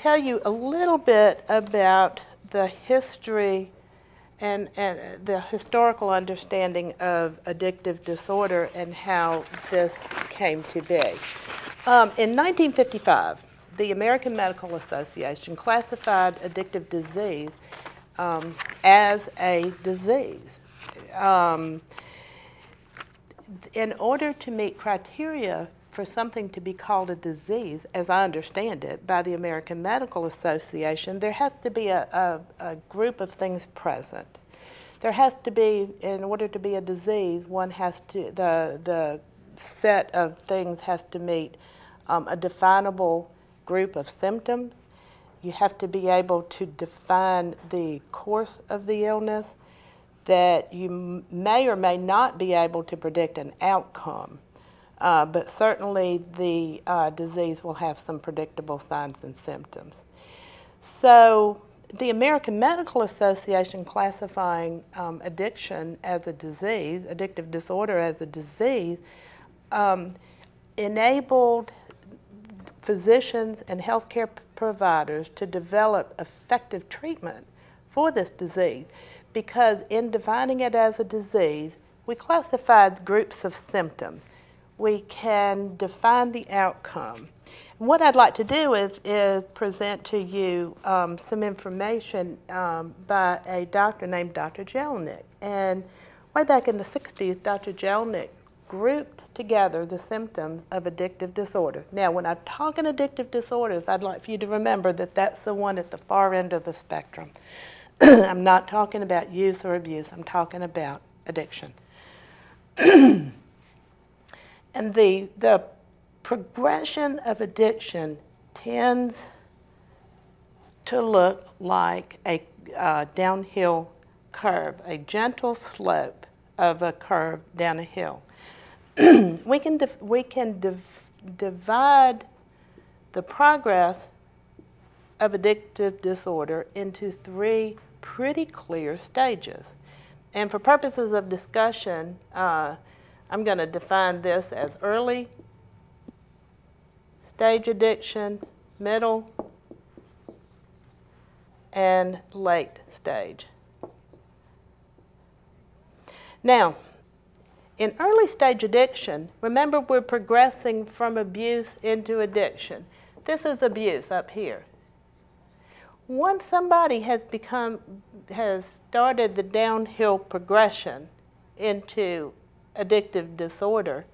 tell you a little bit about the history and the historical understanding of addictive disorder and how this came to be. In 1955, the American Medical Association classified addictive disease as a disease. In order to meet criteria for something to be called a disease, as I understand it, by the American Medical Association, there has to be a group of things present. There has to be, in order to be a disease, one has to, the set of things has to meet a definable group of symptoms. You have to be able to define the course of the illness, that you may or may not be able to predict an outcome. But certainly the disease will have some predictable signs and symptoms. So the American Medical Association classifying addiction as a disease, addictive disorder as a disease, enabled physicians and healthcare providers to develop effective treatment for this disease, because in defining it as a disease, we classified groups of symptoms. We can define the outcome. And what I'd like to do is present to you some information by a doctor named Dr. Jellinek. And way back in the 60s, Dr. Jellinek grouped together the symptoms of addictive disorder. Now, when I'm talking addictive disorders, I'd like for you to remember that that's the one at the far end of the spectrum. I'm not talking about use or abuse. I'm talking about addiction. And the progression of addiction tends to look like a downhill curve, a gentle slope of a curve down a hill. We can divide the progress of addictive disorder into three pretty clear stages. And for purposes of discussion, I'm going to define this as early stage addiction, middle, and late stage. Now, in early stage addiction, remember we're progressing from abuse into addiction. This is abuse up here. Once somebody has started the downhill progression into addictive disorder,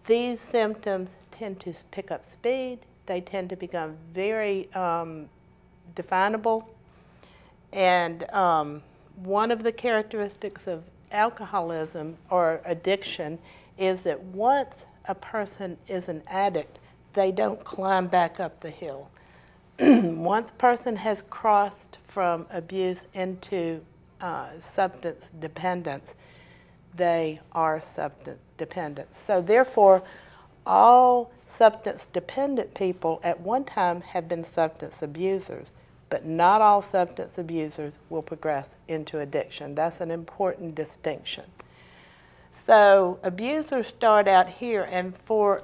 these symptoms tend to pick up speed. They tend to become very definable. And one of the characteristics of alcoholism or addiction is that once a person is an addict, they don't climb back up the hill. Once a person has crossed from abuse into substance dependence, they are substance dependent. So therefore, all substance dependent people at one time have been substance abusers, but not all substance abusers will progress into addiction. That's an important distinction. So abusers start out here, and for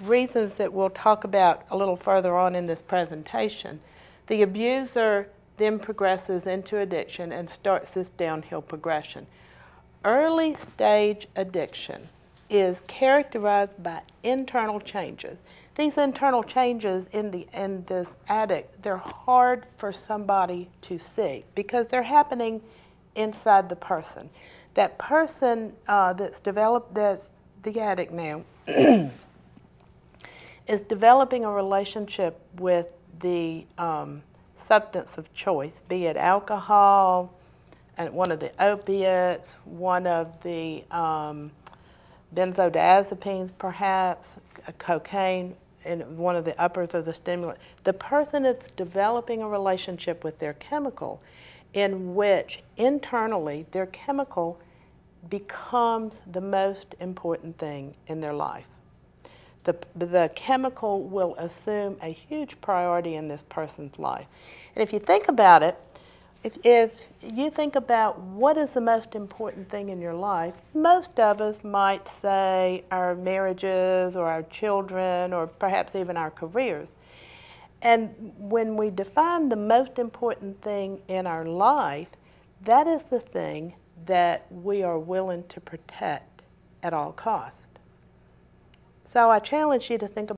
reasons that we'll talk about a little further on in this presentation, the abuser then progresses into addiction and starts this downhill progression. Early stage addiction is characterized by internal changes. These internal changes in this addict, they're hard for somebody to see because they're happening inside the person. That person that's the addict now, is developing a relationship with the substance of choice, be it alcohol, and one of the opiates, one of the benzodiazepines perhaps, cocaine, and one of the uppers of the stimulant. The person is developing a relationship with their chemical in which internally their chemical becomes the most important thing in their life. The chemical will assume a huge priority in this person's life. And if you think about it, if you think about what is the most important thing in your life, most of us might say our marriages or our children or perhaps even our careers. And when we define the most important thing in our life, that is the thing that we are willing to protect at all costs. So I challenge you to think